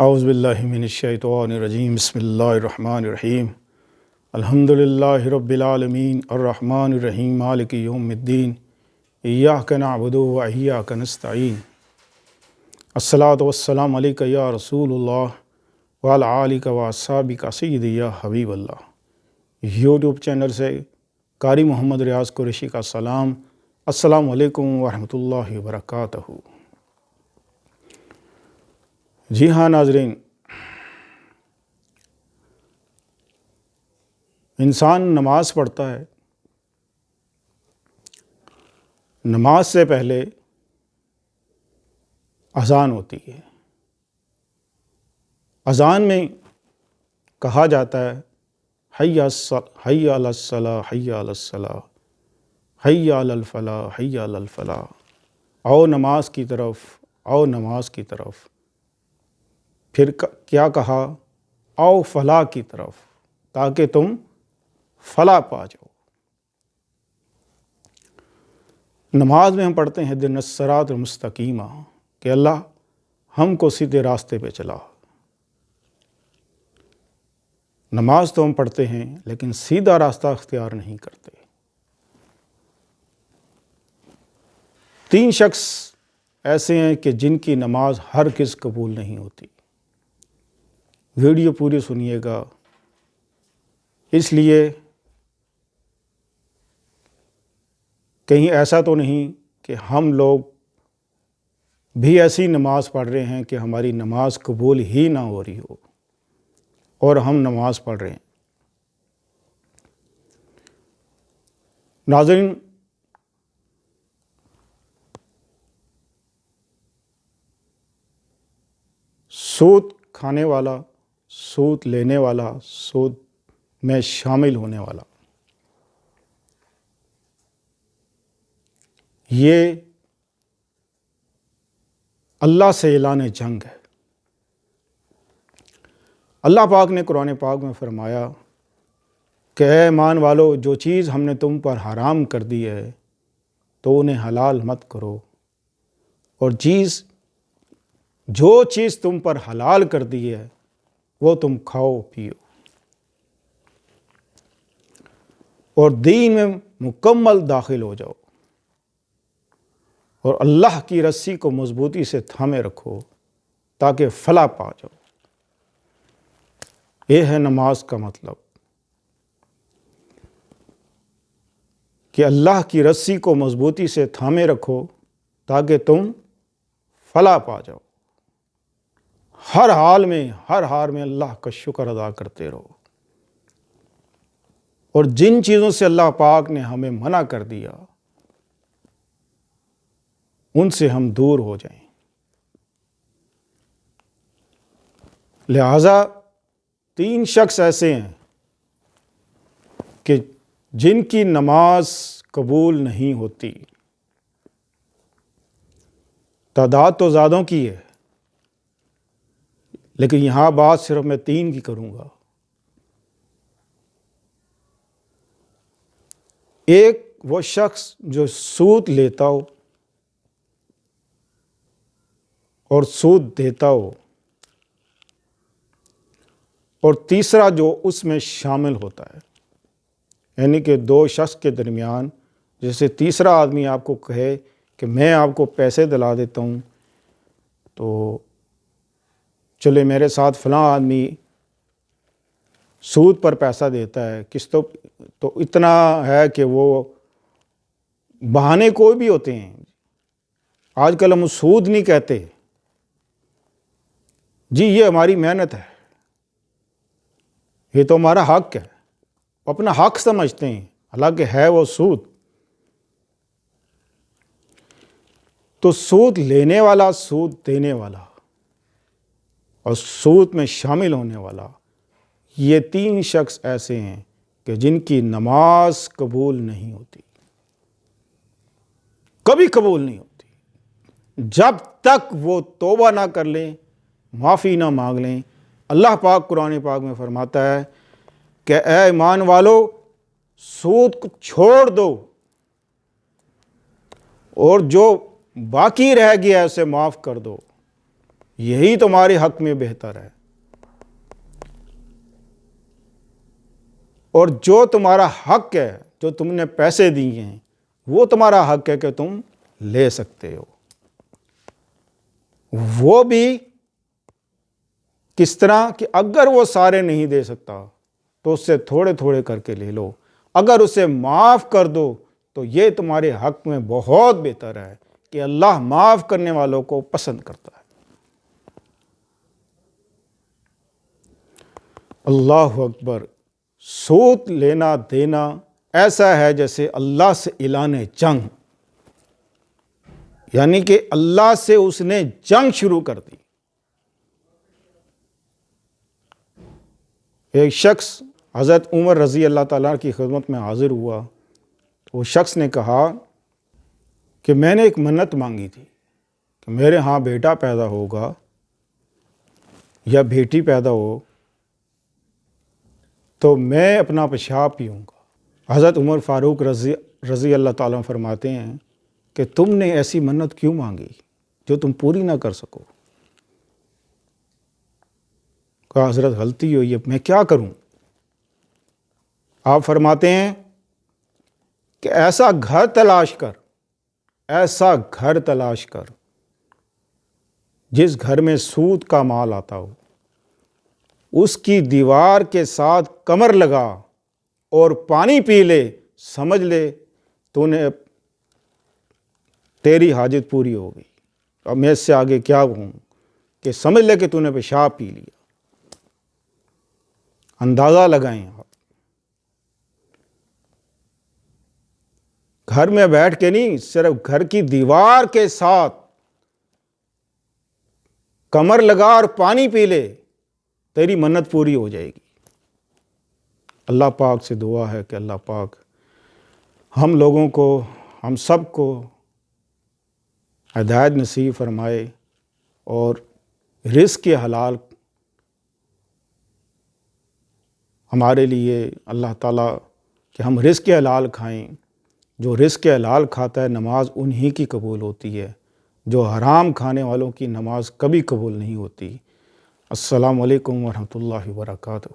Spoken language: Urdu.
اعوذ باللہ من الشیطان الرجیم بسم اللہ الرحمن الرحیم الحمد للہ رب العالمین الرحمن الرحیم مالک یوم الدین ایاک نعبد و ایاک نستعین الصلاۃ والسلام علیک یا رسول اللہ وعلی آلک و اصحابک سیدی یا حبیب اللہ۔ یوٹیوب چینل سے قاری محمد ریاض قریشی کا سلام۔ السلام علیکم ورحمۃ اللہ وبرکاتہ۔ جی ہاں ناظرین، انسان نماز پڑھتا ہے، نماز سے پہلے اذان ہوتی ہے۔ اذان میں کہا جاتا ہے حی علی الصلاۃ حی علی الصلاۃ حی علی الفلاح حی علی الفلاح، آؤ نماز کی طرف، آؤ نماز کی طرف۔ پھر کیا کہا؟ آؤ فلاح کی طرف، تاکہ تم فلاح پا جاؤ۔ نماز میں ہم پڑھتے ہیں اہدنا الصراط المستقیم، کہ اللہ ہم کو سیدھے راستے پہ چلا۔ نماز تو ہم پڑھتے ہیں لیکن سیدھا راستہ اختیار نہیں کرتے۔ 3 شخص ایسے ہیں کہ جن کی نماز ہرگز قبول نہیں ہوتی۔ ویڈیو پوری سنیے گا، اس لیے کہیں ایسا تو نہیں کہ ہم لوگ بھی ایسی نماز پڑھ رہے ہیں کہ ہماری نماز قبول ہی نہ ہو رہی ہو اور ہم نماز پڑھ رہے ہیں۔ ناظرین، سود کھانے والا، سود لینے والا، سود میں شامل ہونے والا، یہ اللہ سے اعلان جنگ ہے۔ اللہ پاک نے قرآن پاک میں فرمایا کہ اے ایمان والو، جو چیز ہم نے تم پر حرام کر دی ہے تو انہیں حلال مت کرو، اور جو چیز تم پر حلال کر دی ہے وہ تم کھاؤ پیو، اور دین میں مکمل داخل ہو جاؤ، اور اللہ کی رسی کو مضبوطی سے تھامے رکھو تاکہ فلاح پا جاؤ۔ یہ ہے نماز کا مطلب، کہ اللہ کی رسی کو مضبوطی سے تھامے رکھو تاکہ تم فلاح پا جاؤ۔ ہر حال میں اللہ کا شکر ادا کرتے رہو، اور جن چیزوں سے اللہ پاک نے ہمیں منع کر دیا ان سے ہم دور ہو جائیں۔ لہذا 3 شخص ایسے ہیں کہ جن کی نماز قبول نہیں ہوتی۔ تعداد تو زیادوں کی ہے، لیکن یہاں بات صرف میں 3 کی کروں گا۔ ایک وہ شخص جو سود لیتا ہو اور سود دیتا ہو، اور تیسرا جو اس میں شامل ہوتا ہے، یعنی کہ 2 شخص کے درمیان جیسے تیسرا آدمی آپ کو کہے کہ میں آپ کو پیسے دلا دیتا ہوں، تو چلے میرے ساتھ فلاں آدمی سود پر پیسہ دیتا ہے، قسطوں تو اتنا ہے کہ وہ بہانے کوئی بھی ہوتے ہیں۔ آج کل ہم سود نہیں کہتے، جی یہ ہماری محنت ہے، یہ تو ہمارا حق ہے، اپنا حق سمجھتے ہیں، حالانکہ ہے وہ سود۔ تو سود لینے والا، سود دینے والا اور سود میں شامل ہونے والا، یہ 3 شخص ایسے ہیں کہ جن کی نماز قبول نہیں ہوتی، کبھی قبول نہیں ہوتی، جب تک وہ توبہ نہ کر لیں، معافی نہ مانگ لیں۔ اللہ پاک قرآن پاک میں فرماتا ہے کہ اے ایمان والو، سود کو چھوڑ دو، اور جو باقی رہ گیا ہے اسے معاف کر دو، یہی تمہارے حق میں بہتر ہے، اور جو تمہارا حق ہے، جو تم نے پیسے دیے ہیں، وہ تمہارا حق ہے کہ تم لے سکتے ہو۔ وہ بھی کس طرح کہ اگر وہ سارے نہیں دے سکتا تو اس سے تھوڑے تھوڑے کر کے لے لو، اگر اسے معاف کر دو تو یہ تمہارے حق میں بہت بہتر ہے کہ اللہ معاف کرنے والوں کو پسند کرتا ہے۔ اللہ اکبر۔ سود لینا دینا ایسا ہے جیسے اللہ سے اعلان جنگ، یعنی کہ اللہ سے اس نے جنگ شروع کر دی۔ ایک شخص حضرت عمر رضی اللہ تعالیٰ کی خدمت میں حاضر ہوا، وہ شخص نے کہا کہ میں نے ایک منت مانگی تھی کہ میرے ہاں بیٹا پیدا ہوگا یا بیٹی پیدا ہو تو میں اپنا پیشاب پیوں گا۔ حضرت عمر فاروق رضی اللہ تعالیٰ فرماتے ہیں کہ تم نے ایسی منت کیوں مانگی جو تم پوری نہ کر سکو؟ کہا حضرت غلطی ہوئی، اب میں کیا کروں؟ آپ فرماتے ہیں کہ ایسا گھر تلاش کر، ایسا گھر تلاش کر جس گھر میں سود کا مال آتا ہو، اس کی دیوار کے ساتھ کمر لگا اور پانی پی لے، سمجھ لے تیری حاجت پوری ہو گئی۔ اب میں اس سے آگے کیا ہوں کہ سمجھ لے کہ تو نے پیشاب پی لیا۔ اندازہ لگائیں آپ، گھر میں بیٹھ کے نہیں، صرف گھر کی دیوار کے ساتھ کمر لگا اور پانی پی لے، تیری منت پوری ہو جائے گی۔ اللہ پاک سے دعا ہے کہ اللہ پاک ہم لوگوں کو، ہم سب کو ہدایت نصیب فرمائے اور رزق حلال ہمارے لیے اللہ تعالیٰ کہ ہم رزق حلال کھائیں۔ جو رزق حلال کھاتا ہے نماز انہی کی قبول ہوتی ہے، جو حرام کھانے والوں کی نماز کبھی قبول نہیں ہوتی۔ السلام علیکم ورحمۃ اللہ وبرکاتہ۔